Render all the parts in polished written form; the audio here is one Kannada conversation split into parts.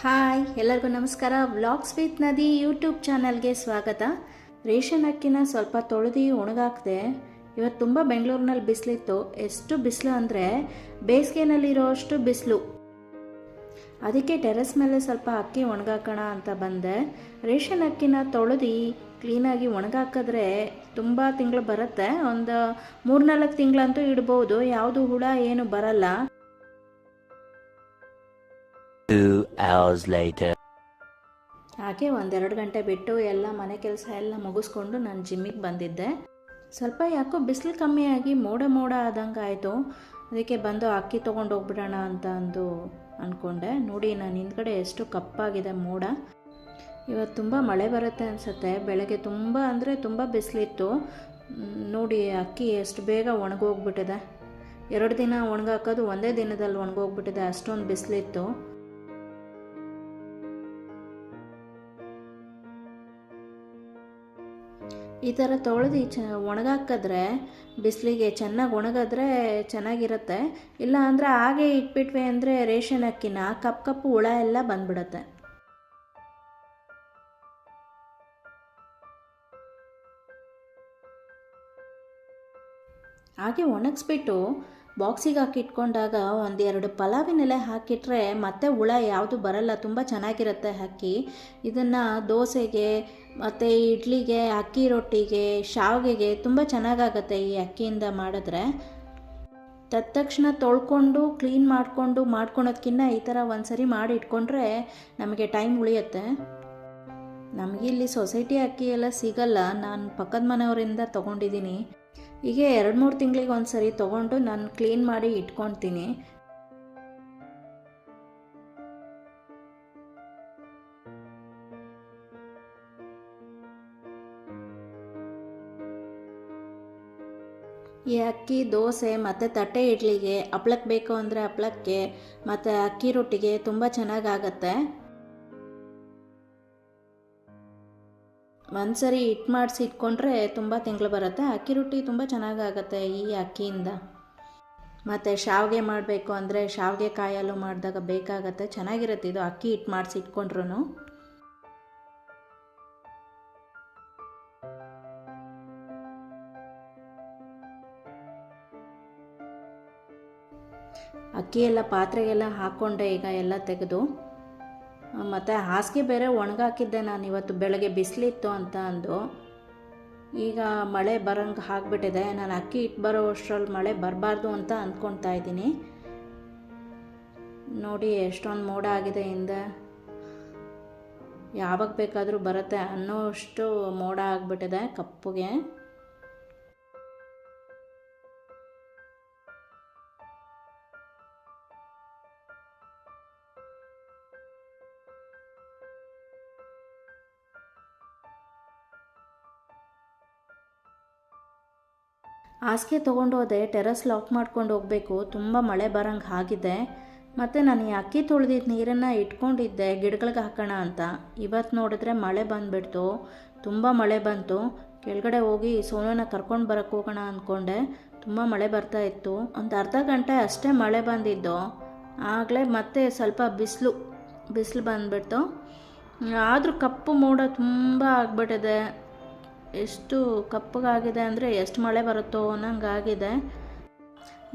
ಹಾಯ್ ಎಲ್ಲರಿಗೂ ನಮಸ್ಕಾರ. ವ್ಲಾಗ್ಸ್ ವಿತ್ ನದಿ ಯೂಟ್ಯೂಬ್ ಚಾನಲ್ಗೆ ಸ್ವಾಗತ. ರೇಷನ್ ಅಕ್ಕಿನ ಸ್ವಲ್ಪ ತೊಳೆದು ಒಣಗಾಕಿದೆ. ಇವತ್ತು ತುಂಬ ಬೆಂಗಳೂರಿನಲ್ಲಿ ಬಿಸಿಲಿತ್ತು. ಎಷ್ಟು ಬಿಸಿಲು ಅಂದರೆ ಬೇಸಿಗೆನಲ್ಲಿರೋ ಅಷ್ಟು ಬಿಸಿಲು. ಅದಕ್ಕೆ ಟೆರೆಸ್ ಮೇಲೆ ಸ್ವಲ್ಪ ಅಕ್ಕಿ ಒಣಗಾಕೋಣ ಅಂತ ಬಂದೆ. ರೇಷನ್ ಅಕ್ಕಿನ ತೊಳೆದು ಕ್ಲೀನಾಗಿ ಒಣಗಾಕಿದ್ರೆ ತುಂಬ ತಿಂಗಳು ಬರುತ್ತೆ. ಒಂದು 3-4 ತಿಂಗಳಂತೂ ಇಡ್ಬೋದು. ಯಾವುದು ಹುಳ ಏನು ಬರಲ್ಲ. 2 hours later. ಹಾಗೆ 1-2 ಗಂಟೆ ಬಿಟ್ಟು ಎಲ್ಲ ಮನೆ ಕೆಲಸ ಎಲ್ಲ ಮುಗಿಸ್ಕೊಂಡು ನಾನು ಜಿಮ್ಮಿಗೆ ಬಂದಿದ್ದೆ. ಸ್ವಲ್ಪ ಯಾಕೋ ಬಿಸಿಲು ಕಮ್ಮಿಯಾಗಿ ಮೋಡ ಆದಂಗೆ ಆಯಿತು. ಅದಕ್ಕೆ ಬಂದು ಅಕ್ಕಿ ತೊಗೊಂಡು ಹೋಗ್ಬಿಡೋಣ ಅಂತ ಅಂದ್ಕೊಂಡೆ. ನೋಡಿ ನಾನು ಹಿಂದ್ಗಡೆ ಎಷ್ಟು ಕಪ್ಪಾಗಿದೆ ಮೋಡ. ಇವತ್ತು ತುಂಬ ಮಳೆ ಬರುತ್ತೆ ಅನಿಸುತ್ತೆ. ಬೆಳಗ್ಗೆ ತುಂಬ ಅಂದರೆ ತುಂಬ ಬಿಸಿಲಿತ್ತು. ನೋಡಿ ಅಕ್ಕಿ ಎಷ್ಟು ಬೇಗ ಒಣಗೋಗ್ಬಿಟ್ಟಿದೆ. 2 ದಿನ ಒಣಗಾಕೋದು ಒಂದೇ ದಿನದಲ್ಲಿ ಒಣಗೋಗ್ಬಿಟ್ಟಿದೆ, ಅಷ್ಟೊಂದು ಬಿಸಿಲಿತ್ತು. ಈ ಥರ ತೊಳೆದು ಒಣಗಾಕಿದ್ರೆ ಬಿಸಿಲಿಗೆ ಚೆನ್ನಾಗಿ ಒಣಗಿದ್ರೆ ಚೆನ್ನಾಗಿರುತ್ತೆ. ಇಲ್ಲ ಅಂದರೆ ಹಾಗೆ ಇಟ್ಬಿಟ್ವಿ ಅಂದರೆ ರೇಷನ್ ಅಕ್ಕಿನ ಕಪ್ಪು ಹುಳ ಎಲ್ಲ ಬಂದ್ಬಿಡುತ್ತೆ. ಹಾಗೆ ಒಣಗಿಸ್ಬಿಟ್ಟು ಬಾಕ್ಸಿಗೆ ಹಾಕಿ ಇಟ್ಕೊಂಡಾಗ 1-2 ಪಲಾವಿನ ಎಲೆ ಹಾಕಿಟ್ರೆ ಮತ್ತೆ ಹುಳ ಯಾವುದು ಬರಲ್ಲ. ತುಂಬ ಚೆನ್ನಾಗಿರುತ್ತೆ ಅಕ್ಕಿ. ಇದನ್ನು ದೋಸೆಗೆ ಮತ್ತು ಇಡ್ಲಿಗೆ, ಅಕ್ಕಿ ರೊಟ್ಟಿಗೆ, ಶಾವಿಗೆಗೆ ತುಂಬ ಚೆನ್ನಾಗಾಗತ್ತೆ ಈ ಅಕ್ಕಿಯಿಂದ ಮಾಡಿದ್ರೆ. ತಕ್ಷಣ ತೊಳ್ಕೊಂಡು ಕ್ಲೀನ್ ಮಾಡ್ಕೊಳೋದ್ಕಿಂತ ಈ ಥರ ಒಂದ್ಸರಿ ಮಾಡಿ ಇಟ್ಕೊಂಡ್ರೆ ನಮಗೆ ಟೈಮ್ ಉಳಿಯುತ್ತೆ. ನಮಗಿಲ್ಲಿ ಸೊಸೈಟಿ ಅಕ್ಕಿ ಎಲ್ಲ ಸಿಗಲ್ಲ. ನಾನು ಪಕ್ಕದ ಮನೆಯವರಿಂದ ತೊಗೊಂಡಿದ್ದೀನಿ. ಹೀಗೆ 2-3 ತಿಂಗಳಿಗೆ ಒಂದ್ಸರಿ ತೊಗೊಂಡು ನಾನು ಕ್ಲೀನ್ ಮಾಡಿ ಇಟ್ಕೊತೀನಿ. ಈ ಅಕ್ಕಿ ದೋಸೆ ಮತ್ತು ತಟ್ಟೆ ಇಡ್ಲಿಗೆ, ಹಪ್ಳಕ್ಕೆ ಬೇಕು ಅಂದರೆ ಹಪ್ಳಕ್ಕೆ ಮತ್ತು ಅಕ್ಕಿ ರೊಟ್ಟಿಗೆ ತುಂಬ ಚೆನ್ನಾಗಾಗತ್ತೆ. ಒಂದ್ಸರಿ ಹಿಟ್ಟು ಮಾಡಿಸಿ ಇಟ್ಕೊಂಡ್ರೆ ತುಂಬ ತಿಂಗಳು ಬರುತ್ತೆ. ಅಕ್ಕಿ ರೊಟ್ಟಿ ತುಂಬ ಚೆನ್ನಾಗಾಗತ್ತೆ ಈ ಅಕ್ಕಿಯಿಂದ. ಮತ್ತು ಶಾವಿಗೆ ಮಾಡಬೇಕು ಅಂದರೆ ಶಾವಿಗೆ ಕಾಯಲ್ಲೂ ಮಾಡಿದಾಗ ಬೇಕಾಗತ್ತೆ. ಚೆನ್ನಾಗಿರುತ್ತೆ ಇದು ಅಕ್ಕಿ ಹಿಟ್ಟು ಮಾಡಿಸಿ ಇಟ್ಕೊಂಡ್ರೂ. ಅಕ್ಕಿ ಎಲ್ಲ ಪಾತ್ರೆಗೆಲ್ಲ ಹಾಕ್ಕೊಂಡೆ ಈಗ ಎಲ್ಲ ತೆಗೆದು. ಮತ್ತು ಹಾಸಿಗೆ ಬೇರೆ ಒಣಗಾಕಿದ್ದೆ ನಾನು ಇವತ್ತು ಬೆಳಗ್ಗೆ ಬಿಸಿಲಿತ್ತು ಅಂತ ಈಗ ಮಳೆ ಬರೋಂಗೆ ಆಗಿಬಿಟ್ಟಿದೆ. ನಾನು ಅಕ್ಕಿ ಇಟ್ಟು ಬರೋ ಅಷ್ಟರಲ್ಲಿ ಮಳೆ ಬರಬಾರ್ದು ಅಂತ ಅಂದ್ಕೊಳ್ತಾ ಇದ್ದೀನಿ. ನೋಡಿ ಎಷ್ಟೊಂದು ಮೋಡ ಆಗಿದೆ ಹಿಂದೆ. ಯಾವಾಗ ಬೇಕಾದರೂ ಬರುತ್ತೆ ಅನ್ನೋಷ್ಟು ಮೋಡ ಆಗಿಬಿಟ್ಟಿದೆ ಕಪ್ಪುಗೆ. ಹಾಸಿಗೆ ತೊಗೊಂಡು ಹೋದೆ. ಟೆರಸ್ ಲಾಕ್ ಮಾಡ್ಕೊಂಡು ಹೋಗಬೇಕು. ತುಂಬ ಮಳೆ ಬರೋಂಗೆ ಆಗಿದೆ. ಮತ್ತು ನಾನು ಈ ಅಕ್ಕಿ ತೊಳೆದಿದ್ದ ನೀರನ್ನು ಇಟ್ಕೊಂಡಿದ್ದೆ ಗಿಡಗಳಿಗೆ ಹಾಕೋಣ ಅಂತ. ಇವತ್ತು ನೋಡಿದ್ರೆ ಮಳೆ ಬಂದುಬಿಡ್ತು. ತುಂಬ ಮಳೆ ಬಂತು. ಕೆಳಗಡೆ ಹೋಗಿ ಸೋನನ ಕರ್ಕೊಂಡು ಬರೋಕ್ಕೆ ಹೋಗೋಣ ಅಂದ್ಕೊಂಡೆ. ತುಂಬ ಮಳೆ ಬರ್ತಾಯಿತ್ತು. ಒಂದು ಅರ್ಧ ಗಂಟೆ ಅಷ್ಟೇ ಮಳೆ ಬಂದಿದ್ದು. ಆಗಲೇ ಮತ್ತೆ ಸ್ವಲ್ಪ ಬಿಸಿಲು ಬಂದುಬಿಡ್ತು. ಆದರೂ ಕಪ್ಪು ಮೋಡ ತುಂಬ ಆಗಿಬಿಟ್ಟಿದೆ. ಎಷ್ಟು ಕಪ್ಪಗಾಗಿದೆ ಅಂದರೆ ಎಷ್ಟು ಮಳೆ ಬರುತ್ತೋ ಅನ್ನಂಗಾಗಿದೆ.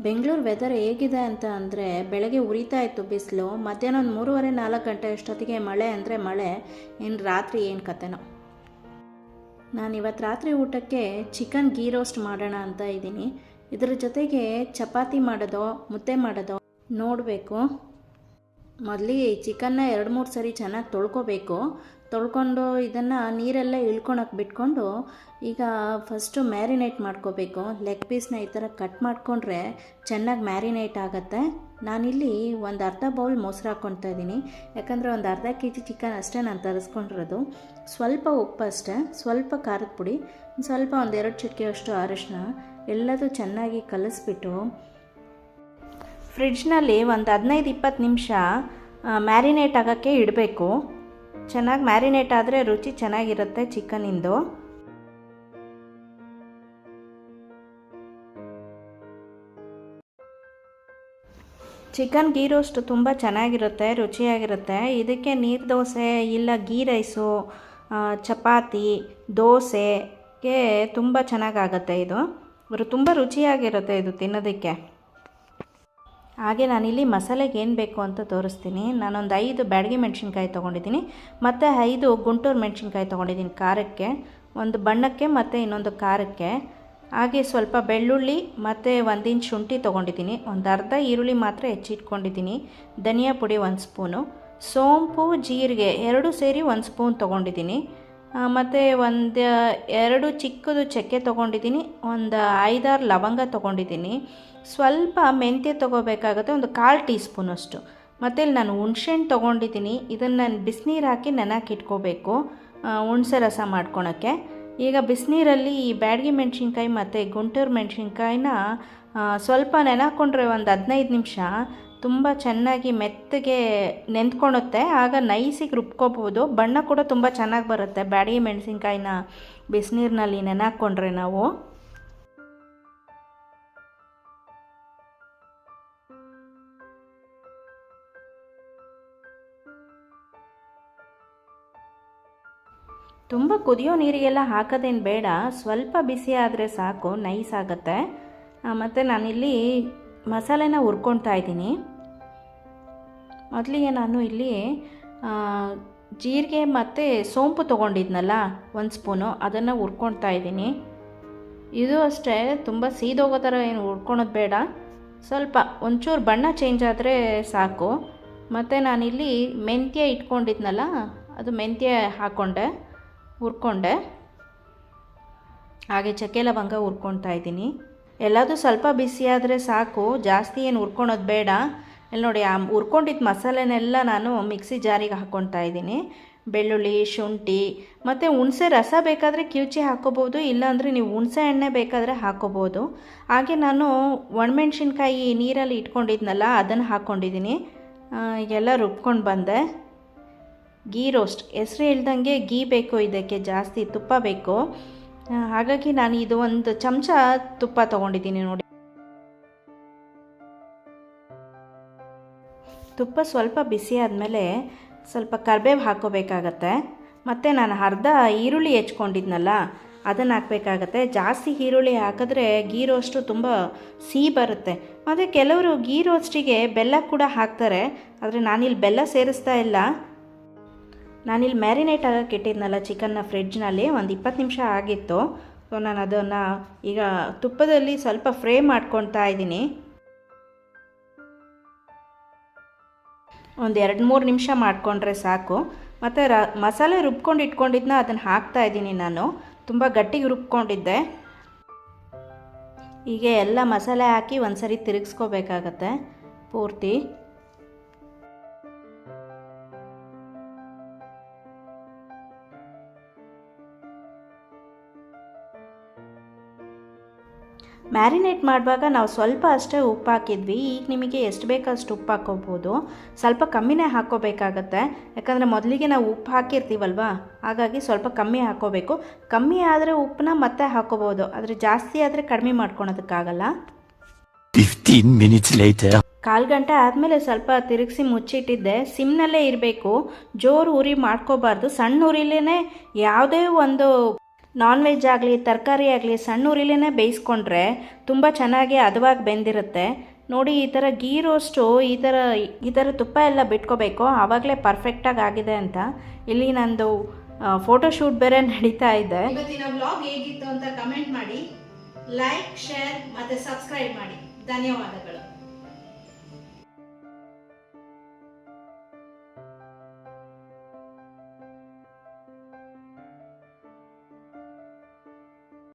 ಬೆಂಗಳೂರು ವೆದರ್ ಹೇಗಿದೆ ಅಂತ ಅಂದರೆ ಬೆಳಗ್ಗೆ ಉರಿತಾ ಇತ್ತು ಬಿಸಿಲು. ಮಧ್ಯಾಹ್ನ ಒಂದು 3:30-4 ಗಂಟೆ ಅಷ್ಟೊತ್ತಿಗೆ ಮಳೆ ಅಂದರೆ ಮಳೆ. ಇನ್ನು ರಾತ್ರಿ ಏನು ಕತೆನೋ. ನಾನು ಇವತ್ತು ರಾತ್ರಿ ಊಟಕ್ಕೆ ಚಿಕನ್ ಗೀ ರೋಸ್ಟ್ ಮಾಡೋಣ ಅಂತ ಇದ್ದೀನಿ. ಇದ್ರ ಜೊತೆಗೆ ಚಪಾತಿ ಮಾಡೋದೋ ಮುದ್ದೆ ಮಾಡೋದೋ ನೋಡಬೇಕು. ಮೊದಲಿಗೆ ಈ ಚಿಕನ್ನ 2-3 ಸರಿ ಚೆನ್ನಾಗಿ ತೊಳ್ಕೊಬೇಕು. ತೊಳ್ಕೊಂಡು ಇದನ್ನು ನೀರೆಲ್ಲ ಇಳ್ಕೊಳಕ್ಕೆ ಬಿಟ್ಕೊಂಡು ಈಗ ಫಸ್ಟು ಮ್ಯಾರಿನೇಟ್ ಮಾಡ್ಕೋಬೇಕು. ಲೆಗ್ ಪೀಸ್ನ ಈ ಥರ ಕಟ್ ಮಾಡಿಕೊಂಡ್ರೆ ಚೆನ್ನಾಗಿ ಮ್ಯಾರಿನೇಟ್ ಆಗುತ್ತೆ. ನಾನಿಲ್ಲಿ ಒಂದು ಅರ್ಧ ಬೌಲ್ ಮೊಸರು ಹಾಕ್ಕೊಳ್ತಾ ಇದ್ದೀನಿ. ಯಾಕಂದರೆ ಒಂದು ಅರ್ಧ kg ಚಿಕನ್ ಅಷ್ಟೇ ನಾನು ತರಿಸ್ಕೊಂಡಿರೋದು. ಸ್ವಲ್ಪ ಉಪ್ಪು ಅಷ್ಟೇ, ಸ್ವಲ್ಪ ಖಾರದ ಪುಡಿ, ಸ್ವಲ್ಪ 1-2 ಚಿಟಿಕೆಯಷ್ಟು ಅರಿಶಿನ ಎಲ್ಲದೂ ಚೆನ್ನಾಗಿ ಕಲಿಸ್ಬಿಟ್ಟು ಫ್ರಿಡ್ಜ್ನಲ್ಲಿ ಒಂದು 15-20 ನಿಮಿಷ ಮ್ಯಾರಿನೇಟ್ ಆಗೋಕ್ಕೆ ಇಡಬೇಕು. ಚೆನ್ನಾಗಿ ಮ್ಯಾರಿನೇಟ್ ಆದರೆ ರುಚಿ ಚೆನ್ನಾಗಿರುತ್ತೆ ಚಿಕನಿಂದು. ಚಿಕನ್ ಗೀ ರೋಸ್ಟ್ ತುಂಬ ಚೆನ್ನಾಗಿರುತ್ತೆ, ರುಚಿಯಾಗಿರುತ್ತೆ. ಇದಕ್ಕೆ ನೀರು ದೋಸೆ ಇಲ್ಲ ಗೀ ರೈಸು, ಚಪಾತಿ, ದೋಸೆಗೆ ತುಂಬ ಚೆನ್ನಾಗಾಗತ್ತೆ ಇದು ತುಂಬ ರುಚಿಯಾಗಿರುತ್ತೆ ಇದು ತಿನ್ನೋದಕ್ಕೆ. ಹಾಗೆ ನಾನಿಲ್ಲಿ ಮಸಾಲೆಗೆ ಏನು ಬೇಕು ಅಂತ ತೋರಿಸ್ತೀನಿ. ನಾನೊಂದು 5 ಬ್ಯಾಡಗಿ ಮೆಣಸಿನ್ಕಾಯಿ ತೊಗೊಂಡಿದ್ದೀನಿ ಮತ್ತು 5 ಗುಂಟೂರು ಮೆಣಸಿನ್ಕಾಯಿ ತೊಗೊಂಡಿದ್ದೀನಿ ಖಾರಕ್ಕೆ, ಒಂದು ಬಣ್ಣಕ್ಕೆ ಮತ್ತು ಇನ್ನೊಂದು ಖಾರಕ್ಕೆ. ಹಾಗೆ ಸ್ವಲ್ಪ ಬೆಳ್ಳುಳ್ಳಿ ಮತ್ತು 1 ಇಂಚ್ ಶುಂಠಿ ತೊಗೊಂಡಿದ್ದೀನಿ, ಒಂದು ಅರ್ಧ ಈರುಳ್ಳಿ ಮಾತ್ರ ಹೆಚ್ಚಿಟ್ಕೊಂಡಿದ್ದೀನಿ, ಧನಿಯಾ ಪುಡಿ 1 ಸ್ಪೂನು, ಸೋಂಪು ಜೀರಿಗೆ 2 ಸೇರಿ 1 ಸ್ಪೂನ್ ತೊಗೊಂಡಿದ್ದೀನಿ, ಮತ್ತು 2 ಚಿಕ್ಕದು ಚಕ್ಕೆ ತೊಗೊಂಡಿದ್ದೀನಿ, ಒಂದು 5-6 ಲವಂಗ ತೊಗೊಂಡಿದ್ದೀನಿ, ಸ್ವಲ್ಪ ಮೆಂತ್ಯ ತೊಗೋಬೇಕಾಗುತ್ತೆ, ಒಂದು 1/4 ಟೀ ಸ್ಪೂನಷ್ಟು. ಮತ್ತು ಇಲ್ಲಿ ನಾನು ಹುಣ್ಸೆಹಣ್ಣು ತೊಗೊಂಡಿದ್ದೀನಿ, ಇದನ್ನು ಬಿಸಿನೀರು ಹಾಕಿ ನೆನಕಿಟ್ಕೋಬೇಕು ಹುಣಸೆ ರಸ ಮಾಡ್ಕೊಳಕ್ಕೆ. ಈಗ ಬಿಸಿನೀರಲ್ಲಿ ಈ ಬ್ಯಾಡಗಿ ಮೆಣಸಿನ್ಕಾಯಿ ಮತ್ತು ಗುಂಟೂರು ಮೆಣಸಿನ್ಕಾಯಿನ ಸ್ವಲ್ಪ ನೆನಕೊಂಡ್ರೆ ಒಂದು 15 ನಿಮಿಷ ತುಂಬ ಚೆನ್ನಾಗಿ ಮೆತ್ತಗೆ ನೆಂದ್ಕೊಳುತ್ತೆ. ಆಗ ನೈಸಿಗೆ ರುಬ್ಕೋಬೋದು, ಬಣ್ಣ ಕೂಡ ತುಂಬ ಚೆನ್ನಾಗಿ ಬರುತ್ತೆ ಬ್ಯಾಡಗಿ ಮೆಣಸಿನ್ಕಾಯಿನ ಬಿಸಿನೀರಿನಲ್ಲಿ ನೆನಕೊಂಡ್ರೆ ನಾವು. ತುಂಬ ಕುದಿಯೋ ನೀರಿಗೆಲ್ಲ ಹಾಕೋದೇನು ಬೇಡ, ಸ್ವಲ್ಪ ಬಿಸಿ ಆದರೆ ಸಾಕು, ನೈಸ್ ಆಗುತ್ತೆ. ಮತ್ತು ನಾನಿಲ್ಲಿ ಮಸಾಲೆನ ಹುರ್ಕೊಳ್ತಾ ಇದ್ದೀನಿ. ಮೊದಲಿಗೆ ನಾನು ಇಲ್ಲಿ ಜೀರಿಗೆ ಮತ್ತು ಸೋಂಪು ತೊಗೊಂಡಿದ್ನಲ್ಲ 1 ಸ್ಪೂನು, ಅದನ್ನು ಹುರ್ಕೊಳ್ತಾ ಇದ್ದೀನಿ. ಇದು ಅಷ್ಟೇ, ತುಂಬ ಸೀದೋಗೋ ಥರ ಏನು ಹುರ್ಕೊಳೋದು ಬೇಡ, ಸ್ವಲ್ಪ ಒಂಚೂರು ಬಣ್ಣ ಚೇಂಜ್ ಆದರೆ ಸಾಕು. ಮತ್ತು ನಾನಿಲ್ಲಿ ಮೆಂತ್ಯ ಇಟ್ಕೊಂಡಿದ್ನಲ್ಲ, ಅದು ಮೆಂತ್ಯ ಹಾಕ್ಕೊಂಡೆ, ಹುರ್ಕೊಂಡೆ. ಹಾಗೆ ಚಕ್ಕೆ ಲವಂಗ ಹುರ್ಕೊಳ್ತಾ ಇದ್ದೀನಿ. ಎಲ್ಲದೂ ಸ್ವಲ್ಪ ಬಿಸಿ ಆದರೆ ಸಾಕು, ಜಾಸ್ತಿ ಏನು ಹುರ್ಕೊಳೋದು ಬೇಡ. ಇಲ್ಲಿ ನೋಡಿ, ಆ ಹುರ್ಕೊಂಡಿದ್ದ ಮಸಾಲೆನೆಲ್ಲ ನಾನು ಮಿಕ್ಸಿ ಜಾರಿಗೆ ಹಾಕ್ಕೊಳ್ತಾ ಇದ್ದೀನಿ. ಬೆಳ್ಳುಳ್ಳಿ, ಶುಂಠಿ ಮತ್ತು ಹುಣಸೆ ರಸ ಬೇಕಾದರೆ ಕಿವುಚಿ ಹಾಕ್ಕೋಬೋದು, ಇಲ್ಲಾಂದರೆ ನೀವು ಹುಣಸೆ ಎಣ್ಣೆ ಬೇಕಾದರೆ ಹಾಕ್ಕೋಬೋದು. ಹಾಗೆ ನಾನು ಒಣಮೆಣ್ಸಿನ್ಕಾಯಿ ನೀರಲ್ಲಿ ಇಟ್ಕೊಂಡಿದ್ನಲ್ಲ, ಅದನ್ನು ಹಾಕ್ಕೊಂಡಿದ್ದೀನಿ. ಎಲ್ಲ ರುಬ್ಕೊಂಡು ಬಂದೆ. ಗೀ ರೋಸ್ಟ್, ಹೆಸರು ಹೇಳ್ದಂಗೆ ಗೀ ಬೇಕು, ಇದಕ್ಕೆ ಜಾಸ್ತಿ ತುಪ್ಪ ಬೇಕು. ಹಾಗಾಗಿ ನಾನು ಇದು 1 ಚಮಚ ತುಪ್ಪ ತೊಗೊಂಡಿದ್ದೀನಿ ನೋಡಿ. ತುಪ್ಪ ಸ್ವಲ್ಪ ಬಿಸಿ ಆದಮೇಲೆ ಸ್ವಲ್ಪ ಕರಿಬೇವು ಹಾಕ್ಕೋಬೇಕಾಗತ್ತೆ. ಮತ್ತು ನಾನು ಅರ್ಧ ಈರುಳ್ಳಿ ಹೆಚ್ಕೊಂಡಿದ್ನಲ್ಲ, ಅದನ್ನು ಹಾಕಬೇಕಾಗತ್ತೆ. ಜಾಸ್ತಿ ಈರುಳ್ಳಿ ಹಾಕಿದ್ರೆ ಗೀ ರೋಸ್ಟು ತುಂಬ ಸಿಹಿ ಬರುತ್ತೆ. ಮತ್ತು ಕೆಲವರು ಗೀ ರೋಸ್ಟಿಗೆ ಬೆಲ್ಲ ಕೂಡ ಹಾಕ್ತಾರೆ, ಆದರೆ ನಾನಿಲ್ಲಿ ಬೆಲ್ಲ ಸೇರಿಸ್ತಾ ಇಲ್ಲ. ನಾನಿಲ್ಲಿ ಮ್ಯಾರಿನೇಟ್ ಆಗೋಕ್ಕೆ ಇಟ್ಟಿದ್ನಲ್ಲ ಚಿಕನ್ನ ಫ್ರಿಡ್ಜ್ನಲ್ಲಿ, ಒಂದು 20 ನಿಮಿಷ ಆಗಿತ್ತು. ಸೊ ನಾನು ಅದನ್ನು ಈಗ ತುಪ್ಪದಲ್ಲಿ ಸ್ವಲ್ಪ ಫ್ರೈ ಮಾಡ್ಕೊಳ್ತಾ ಇದ್ದೀನಿ. ಒಂದು 2-3 ನಿಮಿಷ ಮಾಡಿಕೊಂಡ್ರೆ ಸಾಕು. ಮತ್ತು ಮಸಾಲೆ ರುಬ್ಕೊಂಡು ಇಟ್ಕೊಂಡಿದ್ದನ್ನ ಅದನ್ನು ಹಾಕ್ತಾ ಇದ್ದೀನಿ ನಾನು, ತುಂಬ ಗಟ್ಟಿಗೆ ರುಬ್ಕೊಂಡಿದ್ದೆ. ಹೀಗೆ ಎಲ್ಲ ಮಸಾಲೆ ಹಾಕಿ ಒಂದು ಸರಿ ತಿರುಗಿಸ್ಕೋಬೇಕಾಗತ್ತೆ ಪೂರ್ತಿ. ಮ್ಯಾರಿನೇಟ್ ಮಾಡುವಾಗ ನಾವು ಸ್ವಲ್ಪ ಅಷ್ಟೇ ಉಪ್ಪು ಹಾಕಿದ್ವಿ, ಈಗ ನಿಮಗೆ ಎಷ್ಟು ಬೇಕೋ ಅಷ್ಟು ಉಪ್ಪು ಹಾಕ್ಕೋಬೋದು. ಸ್ವಲ್ಪ ಕಮ್ಮಿನೇ ಹಾಕ್ಕೋಬೇಕಾಗತ್ತೆ, ಯಾಕಂದರೆ ಮೊದಲಿಗೆ ನಾವು ಉಪ್ಪು ಹಾಕಿರ್ತೀವಲ್ವ, ಹಾಗಾಗಿ ಸ್ವಲ್ಪ ಕಮ್ಮಿ ಹಾಕ್ಕೋಬೇಕು. ಕಮ್ಮಿ ಆದರೆ ಉಪ್ಪನ್ನ ಮತ್ತೆ ಹಾಕ್ಕೋಬೋದು, ಆದರೆ ಜಾಸ್ತಿ ಆದರೆ ಕಡಿಮೆ ಮಾಡ್ಕೊಳೋದಕ್ಕಾಗಲ್ಲ. 15 minutes later. 1/4 ಗಂಟೆ ಆದಮೇಲೆ ಸ್ವಲ್ಪ ತಿರುಗಿಸಿ ಮುಚ್ಚಿಟ್ಟಿದ್ದೆ. ಸಿಮ್ನಲ್ಲೇ ಇರಬೇಕು, ಜೋರು ಉರಿ ಮಾಡ್ಕೋಬಾರ್ದು. ಸಣ್ಣ ಉರಿಲೇ ಯಾವುದೇ ಒಂದು ನಾನ್ ವೆಜ್ ಆಗಲಿ ತರಕಾರಿ ಆಗಲಿ ಸಣ್ಣ ಉರಿಲೇ ಬೇಯಿಸ್ಕೊಂಡ್ರೆ ತುಂಬ ಚೆನ್ನಾಗಿ ಹದವಾಗಿ ಬೆಂದಿರುತ್ತೆ. ನೋಡಿ, ಈ ಥರ ಗೀ ರೋಸ್ಟು ಈ ಥರ ತುಪ್ಪ ಎಲ್ಲ ಬಿಟ್ಕೋಬೇಕು, ಆವಾಗಲೇ ಪರ್ಫೆಕ್ಟಾಗಿ ಆಗಿದೆ ಅಂತ. ಇಲ್ಲಿ ನಂದು ಫೋಟೋಶೂಟ್ ಬೇರೆ ನಡೀತಾ ಇದೆ. ಇವತ್ತಿನ ವ್ಲಾಗ್ ಹೇಗಿತ್ತು ಅಂತ ಕಮೆಂಟ್ ಮಾಡಿ, ಲೈಕ್, ಶೇರ್ ಮತ್ತು ಸಬ್ಸ್ಕ್ರೈಬ್ ಮಾಡಿ. ಧನ್ಯವಾದಗಳು.